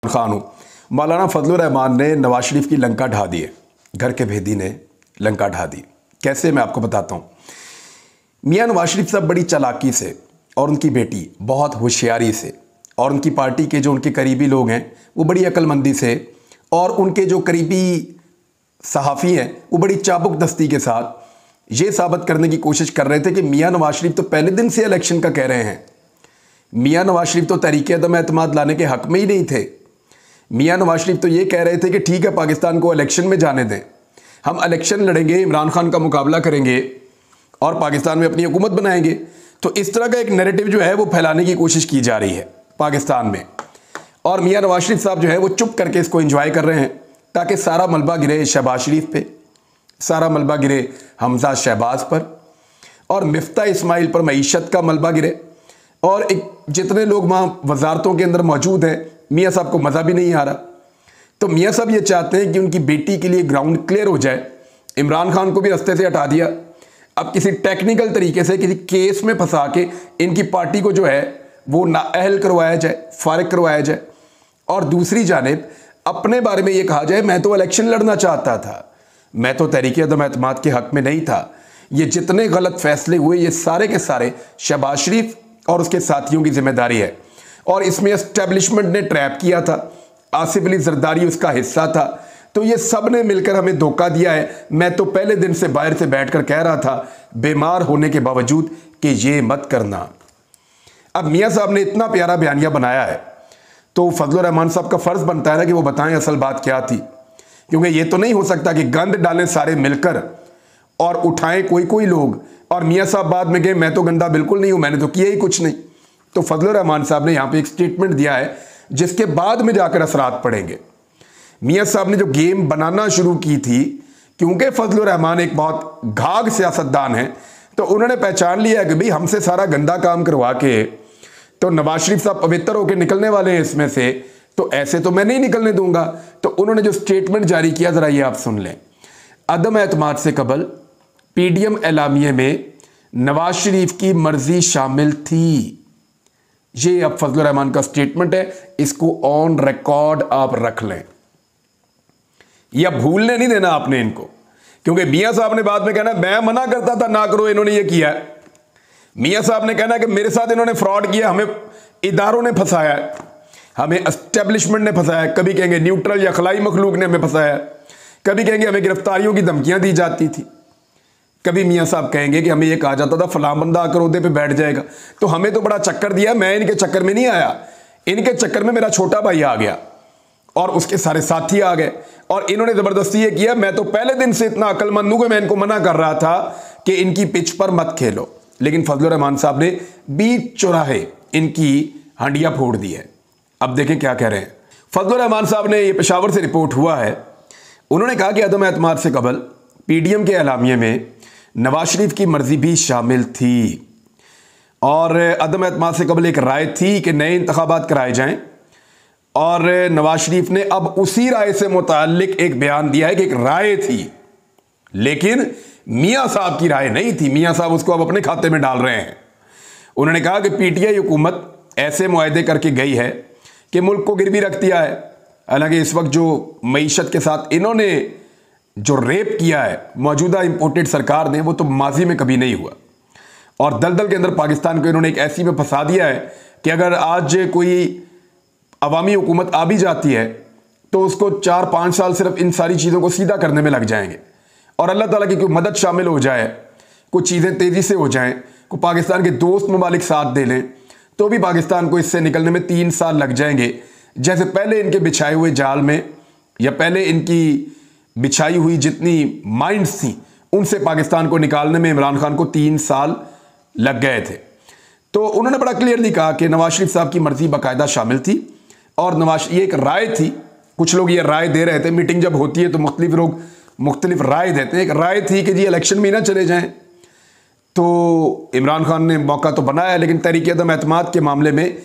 खान हूँ। मौलाना फजलुर रहमान ने नवाज शरीफ की लंका ढा दी है। घर के भेदी ने लंका ढा दी। कैसे, मैं आपको बताता हूँ। मियाँ नवाज शरीफ साहब बड़ी चालाकी से और उनकी बेटी बहुत होशियारी से और उनकी पार्टी के जो उनके करीबी लोग हैं वो बड़ी अक्लमंदी से और उनके जो करीबी सहाफ़ी हैं वो बड़ी चाबुक दस्ती के साथ ये साबित करने की कोशिश कर रहे थे कि मियाँ नवाज शरीफ तो पहले दिन से इलेक्शन का कह रहे हैं। मियाँ नवाज शरीफ तो तहरीक अदम एतमाद लाने के हक़ में ही नहीं थे। मियाँ नवाज शरीफ तो ये कह रहे थे कि ठीक है, पाकिस्तान को इलेक्शन में जाने दें, हम इलेक्शन लड़ेंगे, इमरान खान का मुकाबला करेंगे और पाकिस्तान में अपनी हुकूमत बनाएंगे। तो इस तरह का एक नैरेटिव जो है वो फैलाने की कोशिश की जा रही है पाकिस्तान में। और मियाँ नवाज शरीफ साहब जो है वो चुप करके इसको एंजॉय कर रहे हैं ताकि सारा मलबा गिरे शहबाज शरीफ पे, सारा मलबा गिरे हमजा शहबाज पर और मिफ्ता इस्माइल पर मईशत का मलबा गिरे। और एक जितने लोग वहाँ वजारतों के अंदर मौजूद हैं, मियाँ साहब को मज़ा भी नहीं आ रहा। तो मियाँ साहब ये चाहते हैं कि उनकी बेटी के लिए ग्राउंड क्लियर हो जाए। इमरान खान को भी रास्ते से हटा दिया। अब किसी टेक्निकल तरीके से किसी केस में फंसा के इनकी पार्टी को जो है वो नाअहल करवाया जाए, फारिग करवाया जाए। और दूसरी जानिब अपने बारे में ये कहा जाए मैं तो इलेक्शन लड़ना चाहता था, मैं तो तहरीक अदम एतमाद के हक़ में नहीं था। ये जितने गलत फैसले हुए ये सारे के सारे शहबाज शरीफ और उसके साथियों की जिम्मेदारी है। और इसमें एस्टेब्लिशमेंट ने ट्रैप किया था, आसिफ अली जरदारी उसका हिस्सा था। तो ये सब ने मिलकर हमें धोखा दिया है। मैं तो पहले दिन से बाहर से बैठकर कह रहा था बीमार होने के बावजूद कि ये मत करना। अब मियाँ साहब ने इतना प्यारा बयानिया बनाया है तो फजलुर रहमान साहब का फ़र्ज़ बनता है ना कि वो बताएं असल बात क्या थी। क्योंकि ये तो नहीं हो सकता कि गंद डालें सारे मिलकर और उठाएं कोई कोई लोग और मियाँ साहब बाद में गए मैं तो गंदा बिल्कुल नहीं हूँ, मैंने तो किया ही कुछ नहीं। तो फजलुर रहमान साहब ने यहाँ पे एक स्टेटमेंट दिया है जिसके बाद में जाकर असरात पड़ेंगे। मियाँ साहब ने जो गेम बनाना शुरू की थी, क्योंकि फजलुर रहमान एक बहुत घाघ सियासतदान है, तो उन्होंने पहचान लिया कि भाई हमसे सारा गंदा काम करवा के तो नवाज शरीफ साहब पवित्र होकर निकलने वाले हैं इसमें से, तो ऐसे तो मैं नहीं निकलने दूंगा। तो उन्होंने जो स्टेटमेंट जारी किया जरा ये आप सुन लें। अदम एतमाद से कबल पीडीएम एलामिये में नवाज शरीफ की मर्जी शामिल थी। ये अब फजलुर रहमान का स्टेटमेंट है, इसको ऑन रिकॉर्ड आप रख लें। यह भूलने नहीं देना आपने इनको, क्योंकि मियाँ साहब ने बाद में कहना मैं मना करता था ना करो, इन्होंने ये किया है। मियाँ साहब ने कहना कि मेरे साथ इन्होंने फ्रॉड किया, हमें इदारों ने फंसाया है, हमें एस्टेब्लिशमेंट ने फंसाया है। कभी कहेंगे न्यूट्रल या खलाई मखलूक ने हमें फंसाया है, कभी कहेंगे हमें गिरफ्तारियों की धमकियां दी जाती थी, कभी मियाँ साहब कहेंगे कि हमें यह कहा जाता था फलां बंदा आकर ओहदे पे बैठ जाएगा। तो हमें तो बड़ा चक्कर दिया, मैं इनके चक्कर में नहीं आया, इनके चक्कर में मेरा छोटा भाई आ गया और उसके सारे साथी आ गए और इन्होंने ज़बरदस्ती ये किया। मैं तो पहले दिन से इतना अक्लमंद हूं कि मैं इनको मना कर रहा था कि इनकी पिच पर मत खेलो, लेकिन फजलुर रहमान साहब ने बीच चौराहे इनकी हंडिया फोड़ दी है। अब देखें क्या कह रहे हैं फजलुर रहमान साहब ने। ये पेशावर से रिपोर्ट हुआ है, उन्होंने कहा कि अदम एतमाद से कबल पीडीएम के एलामिये में नवाज शरीफ की मर्जी भी शामिल थी और अदम एतमाद से कबल एक राय थी कि नए इंतखाबात कराए जाएं। और नवाज शरीफ ने अब उसी राय से मुताल्लिक एक बयान दिया है कि एक राय थी, लेकिन मियाँ साहब की राय नहीं थी। मियाँ साहब उसको अब अपने खाते में डाल रहे हैं। उन्होंने कहा कि पीटीआई हुकूमत ऐसे मुआहदे करके गई है कि मुल्क को गिरवी रख दिया है। हालांकि इस वक्त जो मईशत के साथ इन्होंने जो रेप किया है मौजूदा इंपोर्टेड सरकार ने, वो तो माजी में कभी नहीं हुआ। और दलदल के अंदर पाकिस्तान को इन्होंने एक ऐसी में फंसा दिया है कि अगर आज कोई अवामी हुकूमत आ भी जाती है तो उसको 4-5 साल सिर्फ इन सारी चीज़ों को सीधा करने में लग जाएंगे। और अल्लाह ताला की कोई मदद शामिल हो जाए, कुछ चीज़ें तेज़ी से हो जाएं, को पाकिस्तान के दोस्त ममालिक साथ दे लें, तो भी पाकिस्तान को इससे निकलने में 3 साल लग जाएंगे। जैसे पहले इनके बिछाए हुए जाल में या पहले इनकी बिछाई हुई जितनी माइंड्स थी उनसे पाकिस्तान को निकालने में इमरान खान को 3 साल लग गए थे। तो उन्होंने बड़ा क्लियरली कहा कि नवाज शरीफ साहब की मर्जी बाकायदा शामिल थी और ये एक राय थी। कुछ लोग ये राय दे रहे थे, मीटिंग जब होती है तो मुख्तलिफ लोग मुख्तलिफ राय देते हैं। एक राय थी कि जी इलेक्शन में ना चले जाएं। तो इमरान खान ने मौका तो बनाया, लेकिन तहरीक अदम एतमाद के मामले में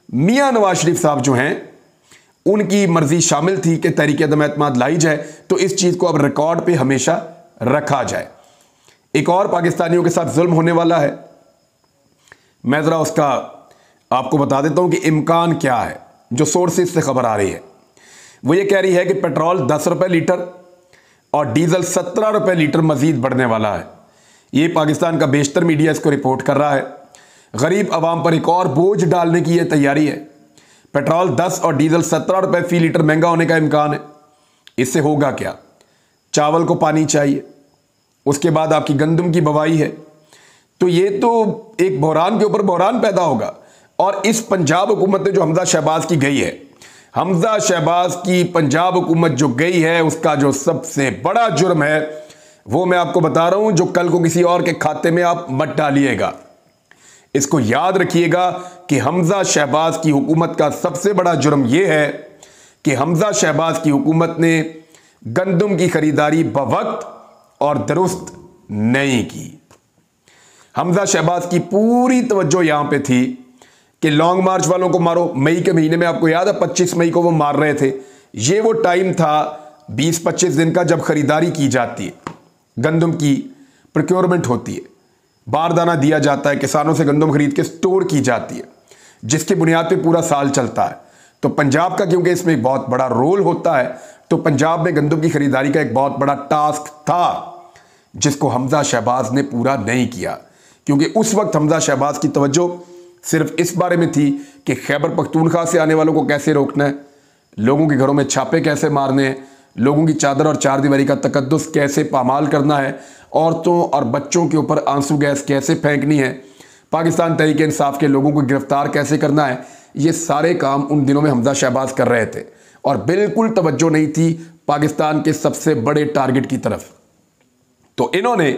मियाँ नवाज शरीफ साहब जो हैं उनकी मर्जी शामिल थी कि तहरीक अदम एतमाद लाई जाए। तो इस चीज़ को अब रिकॉर्ड पे हमेशा रखा जाए। एक और पाकिस्तानियों के साथ जुल्म होने वाला है, मैं ज़रा उसका आपको बता देता हूँ कि इम्कान क्या है, जो सोर्सेज से खबर आ रही है। वो ये कह रही है कि पेट्रोल 10 रुपये लीटर और डीजल 17 रुपये लीटर मजीद बढ़ने वाला है। ये पाकिस्तान का बेशतर मीडिया इसको रिपोर्ट कर रहा है। गरीब आवाम पर एक और बोझ डालने की यह तैयारी है। पेट्रोल 10 और डीजल 17 रुपये फी लीटर महंगा होने का इम्कान है। इससे होगा क्या? चावल को पानी चाहिए, उसके बाद आपकी गंदम की बवाई है, तो ये तो एक बहरान के ऊपर बहरान पैदा होगा। और इस पंजाब हुकूमत ने जो हमजा शहबाज की गई है, हमजा शहबाज की पंजाब हुकूमत जो गई है, उसका जो सबसे बड़ा जुर्म है वो मैं आपको बता रहा हूं, जो कल को किसी और के खाते में आप मत डालिएगा। इसको याद रखिएगा कि हमजा शहबाज की हुकूमत का सबसे बड़ा जुर्म यह है कि हमजा शहबाज की हुकूमत ने गंदम की खरीदारी बवक्त और दुरुस्त नहीं की। हमजा शहबाज की पूरी तवज्जो यहां पे थी कि लॉन्ग मार्च वालों को मारो। मई के महीने में आपको याद है 25 मई को वो मार रहे थे। ये वो टाइम था 20-25 दिन का जब खरीदारी की जाती है, गंदम की प्रोक्योरमेंट होती है, बारदाना दिया जाता है, किसानों से गंदम खरीद के स्टोर की जाती है, जिसकी बुनियाद पे पूरा साल चलता है। तो पंजाब का क्योंकि इसमें एक बहुत बड़ा रोल होता है, तो पंजाब में गंदम की खरीदारी का एक बहुत बड़ा टास्क था जिसको हमजा शहबाज ने पूरा नहीं किया। क्योंकि उस वक्त हमजा शहबाज की तवज्जो सिर्फ इस बारे में थी कि खैबर पख्तूनख्वा से आने वालों को कैसे रोकना है, लोगों के घरों में छापे कैसे मारने हैं, लोगों की चादर और चारदीवारी का तकद्दुस कैसे पामाल करना है, औरतों और बच्चों के ऊपर आंसू गैस कैसे फेंकनी है, पाकिस्तान तहरीक इंसाफ के लोगों को गिरफ्तार कैसे करना है, ये सारे काम उन दिनों में हमजा शहबाज कर रहे थे। और बिल्कुल तवज्जो नहीं थी पाकिस्तान के सबसे बड़े टारगेट की तरफ। तो इन्होंने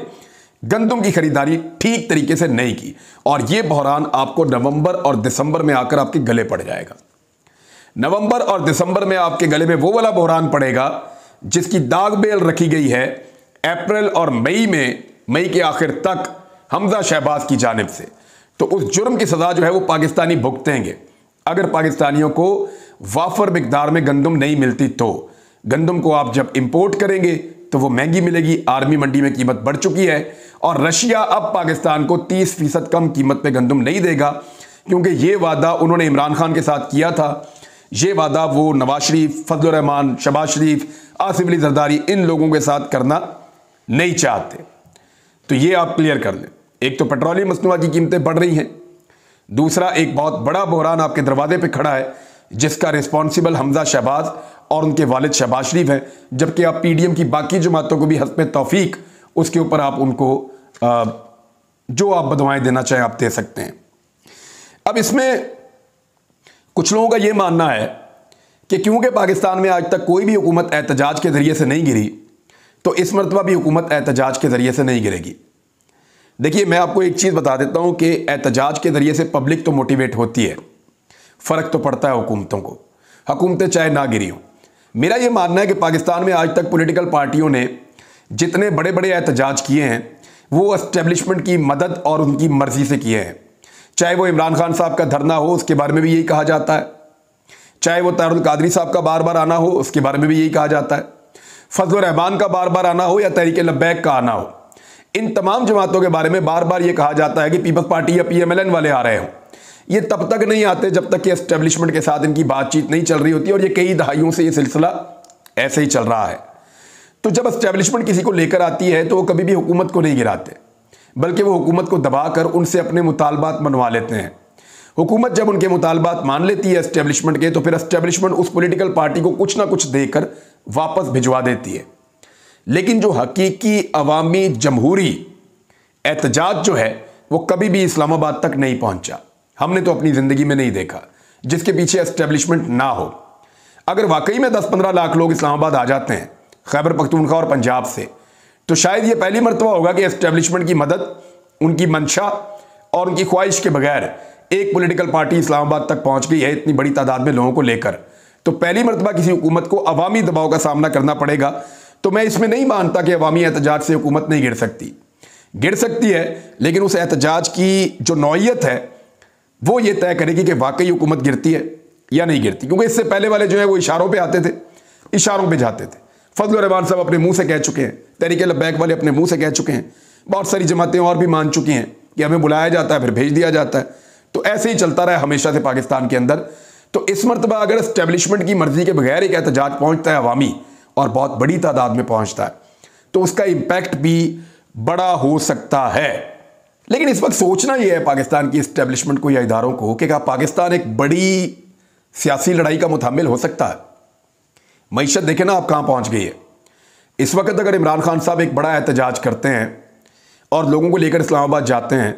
गंदम की खरीदारी ठीक तरीके से नहीं की और यह बहरान आपको नवंबर और दिसंबर में आकर आपके गले पड़ जाएगा। नवंबर और दिसंबर में आपके गले में वो वाला बहरान पड़ेगा जिसकी दाग बेल रखी गई है अप्रैल और मई में, मई के आखिर तक हमजा शहबाज की जानिब से। तो उस जुर्म की सजा जो है वो पाकिस्तानी भुगतेंगे अगर पाकिस्तानियों को वाफर मिकदार में गंदम नहीं मिलती। तो गंदम को आप जब इंपोर्ट करेंगे तो वो महंगी मिलेगी। आर्मी मंडी में कीमत बढ़ चुकी है और रशिया अब पाकिस्तान को 30% कम कीमत पे गंदम नहीं देगा, क्योंकि ये वादा उन्होंने इमरान खान के साथ किया था। ये वादा वो नवाज शरीफ, फजलुर रहमान, शहबाज शरीफ, आसिफ अली जरदारी, इन लोगों के साथ करना नहीं चाहते। तो ये आप क्लियर कर लें। एक तो पेट्रोलियम मसनूआत की कीमतें बढ़ रही हैं, दूसरा एक बहुत बड़ा बहरान आपके दरवाजे पे खड़ा है जिसका रिस्पॉन्सिबल हमजा शहबाज और उनके वालिद शहबाज शरीफ हैं, जबकि आप पीडीएम की बाकी जमातों को भी हस्ब तौफीक उसके ऊपर आप उनको जो आप बदवाएं देना चाहें आप दे सकते हैं। अब इसमें कुछ लोगों का यह मानना है कि क्योंकि पाकिस्तान में आज तक कोई भी हुकूमत एहतजाज के जरिए से नहीं गिरी, तो इस मरतबा भी हुकूमत एहतजाज के जरिए से नहीं गिरेगी। देखिए, मैं आपको एक चीज़ बता देता हूं कि एहतजाज के जरिए से पब्लिक तो मोटिवेट होती है, फ़र्क तो पड़ता है हुकूमतों को, हुकूमतें चाहे ना गिरी हों। मेरा यह मानना है कि पाकिस्तान में आज तक पॉलिटिकल पार्टियों ने जितने बड़े बड़े एहतजाज किए हैं वो एस्टेब्लिशमेंट की मदद और उनकी मर्जी से किए हैं। चाहे वो इमरान खान साहब का धरना हो, उसके बारे में भी यही कहा जाता है, चाहे वो तारुल कादरी साहब का बार बार आना हो, उसके बारे में भी यही कहा जाता है, फजलुर रहमान का बार बार आना हो या तहरीक लब्बैक का आना हो, इन तमाम जमातों के बारे में बार बार ये कहा जाता है कि पीपल्स पार्टी या PMLN वाले आ रहे हों। ये तब तक नहीं आते जब तक कि एस्टेब्लिशमेंट के साथ इनकी बातचीत नहीं चल रही होती, और ये कई दहाइयों से ये सिलसिला ऐसे ही चल रहा है। तो जब एस्टेब्लिशमेंट किसी को लेकर आती है तो वो कभी भी हुकूमत को नहीं गिराते, बल्कि वो हुकूमत को दबाकर उनसे अपने मुतालबात मनवा लेते हैं। हुकूमत जब उनके मुतालबात मान लेती है एस्टेब्लिशमेंट के, तो फिर एस्टेब्लिशमेंट उस पॉलिटिकल पार्टी को कुछ ना कुछ देकर वापस भिजवा देती है। लेकिन जो हकीकी अवामी जमहूरी एहतजाज जो है वो कभी भी इस्लामाबाद तक नहीं पहुंचा। हमने तो अपनी ज़िंदगी में नहीं देखा जिसके पीछे एस्टेब्लिशमेंट ना हो। अगर वाकई में 10-15 लाख लोग इस्लामाबाद आ जाते हैं खैबर पख्तूनख्वा और पंजाब से, तो शायद ये पहली मरतबा होगा कि एस्टेब्लिशमेंट की मदद, उनकी मंशा और उनकी ख्वाहिश के बगैर एक पॉलिटिकल पार्टी इस्लामाबाद तक पहुंच गई है इतनी बड़ी तादाद में लोगों को लेकर। तो पहली मरतबा किसी हुकूमत को अवामी दबाव का सामना करना पड़ेगा। तो मैं इसमें नहीं मानता कि अवामी एहतजाज से हुकूमत नहीं गिर सकती, गिर सकती है, लेकिन उस एहतजाज की जो नौइयत है वो ये तय करेगी कि वाकई हुकूमत गिरती है या नहीं गिरती। क्योंकि इससे पहले वाले जो है वो इशारों पे आते थे, इशारों पे जाते थे। फजलुर रहमान साहब अपने मुंह से कह चुके हैं, तहरीक लब्बैक वाले अपने मुंह से कह चुके हैं, बहुत सारी जमातें और भी मान चुकी हैं कि हमें बुलाया जाता है फिर भेज दिया जाता है। तो ऐसे ही चलता रहा हमेशा से पाकिस्तान के अंदर। तो इस मरतबा अगर एस्टेब्लिशमेंट की मर्जी के बगैर एक एहतजाज पहुंचता है अवामी और बहुत बड़ी तादाद में पहुंचता है तो उसका इंपैक्ट भी बड़ा हो सकता है। लेकिन इस वक्त सोचना यह है पाकिस्तान की एस्टेब्लिशमेंट को या इदारों को कि क्या पाकिस्तान एक बड़ी सियासी लड़ाई का मुतामिल हो सकता है। मईशत देखें ना आप कहां पहुंच गई है। इस वक्त अगर इमरान खान साहब एक बड़ा एहतजाज करते हैं और लोगों को लेकर इस्लामाबाद जाते हैं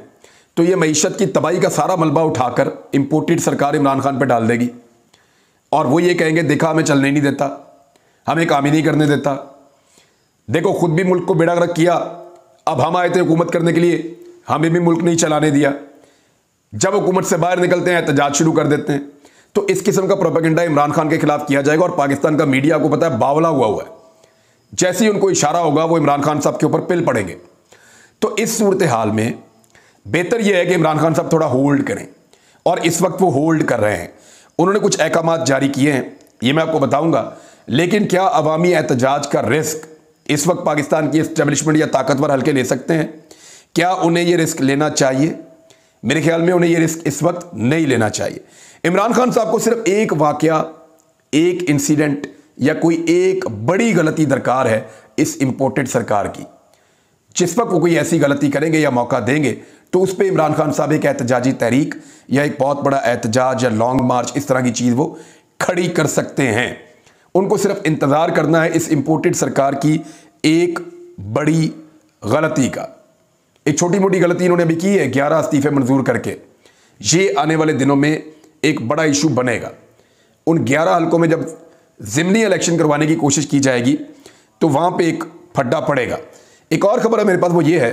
तो ये मईशत की तबाही का सारा मलबा उठाकर इंपोर्टेड सरकार इमरान खान पर डाल देगी और वो ये कहेंगे देखा हमें चलने नहीं देता, हमें काम ही नहीं करने देता, देखो खुद भी मुल्क को बेड़ागर्क किया, अब हम आए थे हुकूमत करने के लिए, हमें भी मुल्क नहीं चलाने दिया। जब हुकूमत से बाहर निकलते हैं एहतजाज शुरू कर देते हैं। तो इस किस्म का प्रोपेगेंडा इमरान खान के खिलाफ किया जाएगा और पाकिस्तान का मीडिया आपको पता है बावला हुआ है। जैसे ही उनको इशारा होगा वो इमरान खान साहब के ऊपर पिल पड़ेंगे। तो इस सूरत हाल में बेहतर यह है कि इमरान खान साहब थोड़ा होल्ड करें और इस वक्त वो होल्ड कर रहे हैं। उन्होंने कुछ अहकामात जारी किए हैं, ये मैं आपको बताऊंगा। लेकिन क्या अवामी एहतजाज का रिस्क इस वक्त पाकिस्तान की एस्टेब्लिशमेंट या ताकतवर हल्के ले सकते हैं? क्या उन्हें यह रिस्क लेना चाहिए? मेरे ख्याल में उन्हें यह रिस्क इस वक्त नहीं लेना चाहिए। इमरान खान साहब को सिर्फ एक वाकया, एक इंसिडेंट या कोई एक बड़ी गलती दरकार है इस इंपोर्टेड सरकार की। जिस वक्त वो कोई ऐसी गलती करेंगे या मौका देंगे तो उस पर इमरान खान साहब एक एहतजाजी तहरीक या एक बहुत बड़ा एहतजाज या लॉन्ग मार्च इस तरह की चीज़ वो खड़ी कर सकते हैं। उनको सिर्फ इंतज़ार करना है इस इंपोर्टेड सरकार की एक बड़ी गलती का। एक छोटी मोटी गलती इन्होंने अभी की है 11 इस्तीफे मंजूर करके। ये आने वाले दिनों में एक बड़ा इशू बनेगा। उन 11 हल्कों में जब ज़िमनी इलेक्शन करवाने की कोशिश की जाएगी तो वहाँ पे एक फड्डा पड़ेगा। एक और खबर है मेरे पास, वो ये है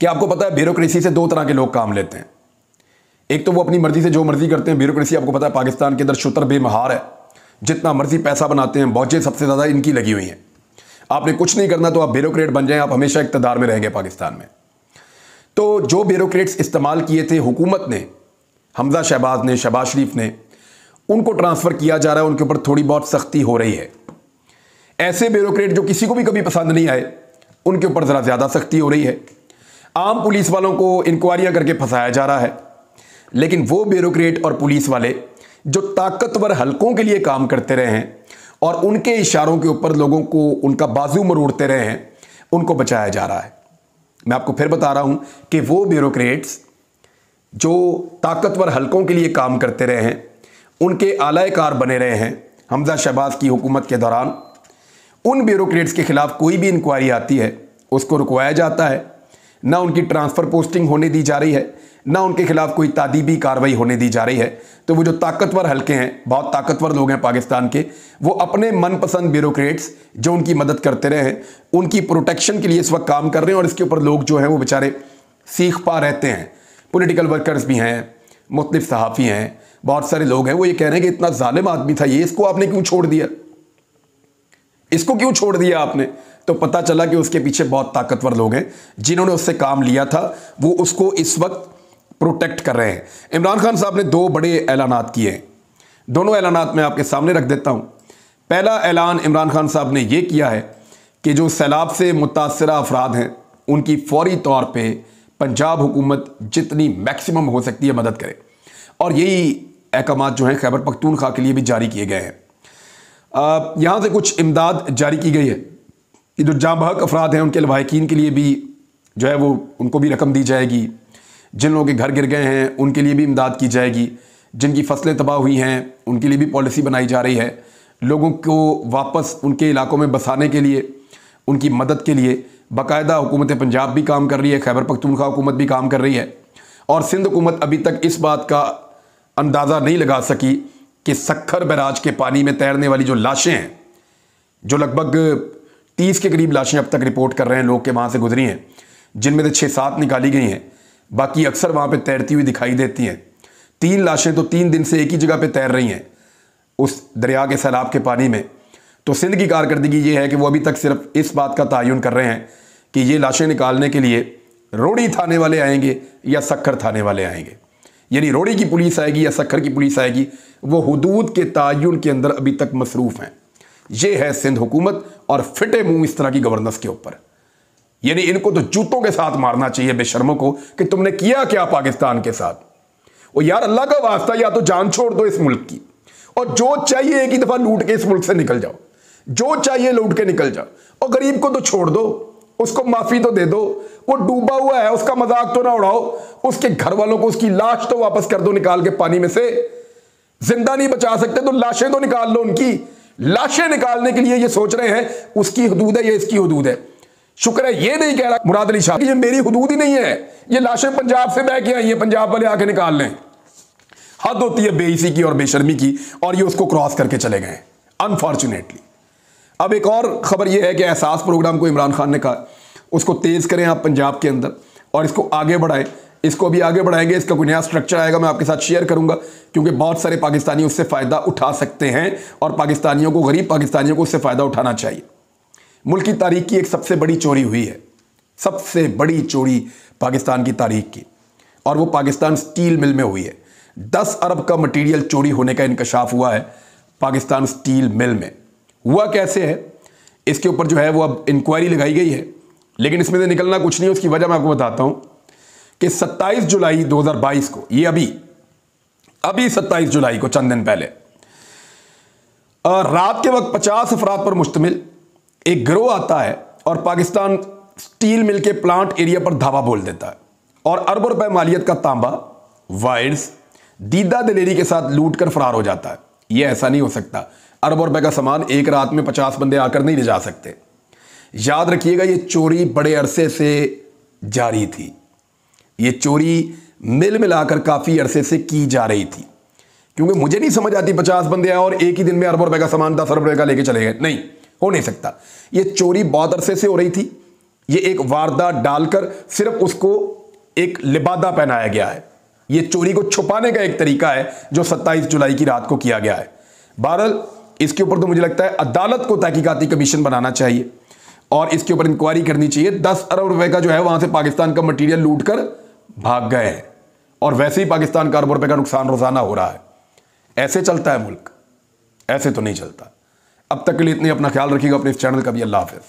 कि आपको पता है ब्यूरोक्रेसी से 2 तरह के लोग काम लेते हैं। एक तो वो अपनी मर्जी से जो मर्जी करते हैं। ब्यूरोक्रेसी आपको पता है पाकिस्तान के अंदर शुतर बेमहार है, जितना मर्जी पैसा बनाते हैं, बौछें सबसे ज़्यादा इनकी लगी हुई हैं। आपने कुछ नहीं करना तो आप ब्यूरोक्रेट बन जाएं, आप हमेशा इक़्तिदार में रहेंगे पाकिस्तान में। तो जो ब्यूरोक्रेट्स इस्तेमाल किए थे हुकूमत ने, हमजा शहबाज ने, शहबाज शरीफ ने, उनको ट्रांसफ़र किया जा रहा है, उनके ऊपर थोड़ी बहुत सख्ती हो रही है। ऐसे ब्यूरोक्रेट जो किसी को भी कभी पसंद नहीं आए उनके ऊपर ज़रा ज़्यादा सख्ती हो रही है। आम पुलिस वालों को इंक्वायरियाँ करके फंसाया जा रहा है। लेकिन वो ब्यूरोक्रेट और पुलिस वाले जो ताकतवर हलकों के लिए काम करते रहे हैं और उनके इशारों के ऊपर लोगों को उनका बाजू मरोड़ते रहे हैं, उनको बचाया जा रहा है। मैं आपको फिर बता रहा हूं कि वो ब्यूरोक्रेट्स जो ताकतवर हलकों के लिए काम करते रहे हैं, उनके आलाकार बने रहे हैं हमजा शहबाज की हुकूमत के दौरान, उन ब्यूरोक्रेट्स के खिलाफ कोई भी इंक्वायरी आती है उसको रुकवाया जाता है। ना उनकी ट्रांसफ़र पोस्टिंग होने दी जा रही है, ना उनके खिलाफ कोई तादीबी कार्रवाई होने दी जा रही है। तो वो जो ताकतवर हलके हैं, बहुत ताकतवर लोग हैं पाकिस्तान के, वो अपने मनपसंद ब्यूरोक्रेट्स जो उनकी मदद करते रहे हैं, उनकी प्रोटेक्शन के लिए इस वक्त काम कर रहे हैं। और इसके ऊपर लोग जो हैं वो बेचारे सीख पा रहते हैं। पॉलिटिकल वर्कर्स भी हैं, मुख्तलिफ सहाफ़ी हैं, बहुत सारे लोग हैं। वो ये कह रहे हैं कि इतना जालिम आदमी था ये, इसको आपने क्यों छोड़ दिया, इसको क्यों छोड़ दिया आपने? तो पता चला कि उसके पीछे बहुत ताकतवर लोग हैं जिन्होंने उससे काम लिया था, वो उसको इस वक्त प्रोटेक्ट कर रहे हैं। इमरान खान साहब ने 2 बड़े ऐलानात किए हैं। दोनों ऐलानात मैं आपके सामने रख देता हूं। पहला ऐलान इमरान खान साहब ने यह किया है कि जो सैलाब से मुतासरा अफराद हैं उनकी फौरी तौर पर पंजाब हुकूमत जितनी मैक्सिमम हो सकती है मदद करे। और यही अहकामात जो हैं खैबर पख्तूनख्वा के लिए भी जारी किए गए हैं। यहाँ से कुछ इमदाद जारी की गई है कि जो जाँबहक अफराद हैं उनके लवाहिकीन के लिए भी जो है वो उनको भी रकम दी जाएगी। जिन लोगों के घर गिर गए हैं उनके लिए भी इमदाद की जाएगी। जिनकी फसलें तबाह हुई हैं उनके लिए भी पॉलिसी बनाई जा रही है। लोगों को वापस उनके इलाकों में बसाने के लिए, उनकी मदद के लिए बाकायदा हुकूमत पंजाब भी काम कर रही है, खैबर पख्तूनख्वा हुकूमत भी काम कर रही है। और सिंध हुकूमत अभी तक इस बात का अंदाज़ा नहीं लगा सकी कि सक्खर बैराज के पानी में तैरने वाली जो लाशें हैं, जो लगभग 30 के करीब लाशें अब तक रिपोर्ट कर रहे हैं लोग के वहाँ से गुजरी हैं, जिनमें से 6-7 निकाली गई हैं, बाकी अक्सर वहाँ पे तैरती हुई दिखाई देती हैं। 3 लाशें तो 3 दिन से एक ही जगह पे तैर रही हैं उस दरिया के सैलाब के पानी में। तो सिंध की कारकर्दगी ये है कि वो अभी तक सिर्फ इस बात का तयन कर रहे हैं कि ये लाशें निकालने के लिए रोड़ी थाने वाले आएंगे या सक्खर थाने वाले आएंगे। यानी रोड़ी की पुलिस आएगी या सक्खर की पुलिस आएगी, वो हुदूद के तयन के अंदर अभी तक मसरूफ़ हैं। ये है सिंध हुकूमत और फिटे मुंह इस तरह की गवर्नेंस के ऊपर। यानी इनको तो जूतों के साथ मारना चाहिए बेशर्मों को कि तुमने किया क्या पाकिस्तान के साथ। और यार अल्लाह का वास्ता या तो जान छोड़ दो इस मुल्क की, और जो चाहिए एक ही दफा लूट के इस मुल्क से निकल जाओ, जो चाहिए लूट के निकल जाओ। और गरीब को तो छोड़ दो, उसको माफी तो दे दो, वो डूबा हुआ है, उसका मजाक तो ना उड़ाओ, उसके घर वालों को उसकी लाश तो वापस कर दो निकाल के पानी में से। जिंदा नहीं बचा सकते तो लाशें तो निकाल लो उनकी। लाशें निकालने के लिए ये सोच रहे हैं उसकी हुदूद है, ये इसकी हुदूद है। शुक्र है ये नहीं कह रहा मुराद अली शाह ये मेरी हुदूद ही नहीं है, ये लाशें पंजाब से बह के आई है, पंजाब वाले आके निकाल लें। हद होती है बेइज्जती की और बेशर्मी की, और ये उसको क्रॉस करके चले गए अनफॉर्चुनेटली। अब एक और खबर यह है कि एहसास प्रोग्राम को इमरान खान ने कहा उसको तेज करें आप पंजाब के अंदर और इसको आगे बढ़ाएं। इसको अभी आगे बढ़ाएंगे, इसका कोई नया स्ट्रक्चर आएगा, मैं आपके साथ शेयर करूंगा, क्योंकि बहुत सारे पाकिस्तानी उससे फ़ायदा उठा सकते हैं और पाकिस्तानियों को, गरीब पाकिस्तानियों को उससे फ़ायदा उठाना चाहिए। मुल्क की तारीख की एक सबसे बड़ी चोरी हुई है, सबसे बड़ी चोरी पाकिस्तान की तारीख की, और वो पाकिस्तान स्टील मिल में हुई है। 10 अरब का मटीरियल चोरी होने का इंकशाफ हुआ है पाकिस्तान स्टील मिल में। हुआ कैसे है इसके ऊपर जो है वो अब इंक्वायरी लगाई गई है, लेकिन इसमें से निकलना कुछ नहीं। उसकी वजह मैं आपको बताता हूं कि 27 जुलाई 2022 को, ये अभी 27 जुलाई को, चंद दिन पहले, रात के वक्त 50 अफराद पर मुश्तमिल एक गिरोह आता है और पाकिस्तान स्टील मिल के प्लांट एरिया पर धावा बोल देता है और अरबों रुपए मालियत का तांबा, वायर्स, दीदा दलेरी के साथ लूट कर फरार हो जाता है। यह ऐसा नहीं हो सकता, अरबों रुपए का सामान एक रात में 50 बंदे आकर नहीं ले जा सकते। याद रखिएगा ये चोरी बड़े अरसे से जारी थी, ये चोरी मिल मिलाकर काफ़ी अरसे से की जा रही थी, क्योंकि मुझे नहीं समझ आती 50 बंदे आए और एक ही दिन में अरबों रुपए का सामान 10 अरब रुपए का लेके चले गए, नहीं हो नहीं सकता। ये चोरी बहुत अरसे से हो रही थी, ये एक वारदात डालकर सिर्फ उसको एक लिबादा पहनाया गया है। ये चोरी को छुपाने का एक तरीका है जो 27 जुलाई की रात को किया गया है। बहरहाल इसके ऊपर तो मुझे लगता है अदालत को तहकीकाती कमीशन बनाना चाहिए और इसके ऊपर इंक्वायरी करनी चाहिए। 10 अरब रुपए का जो है वहां से पाकिस्तान का मटीरियल लूट कर भाग गए हैं और वैसे ही पाकिस्तान का अरबों रुपए का नुकसान रोजाना हो रहा है। ऐसे चलता है मुल्क? ऐसे तो नहीं चलता। अब तक के लिए इतनी, अपना ख्याल रखिएगा अपने इस चैनल का भी। अल्लाह हाफिज।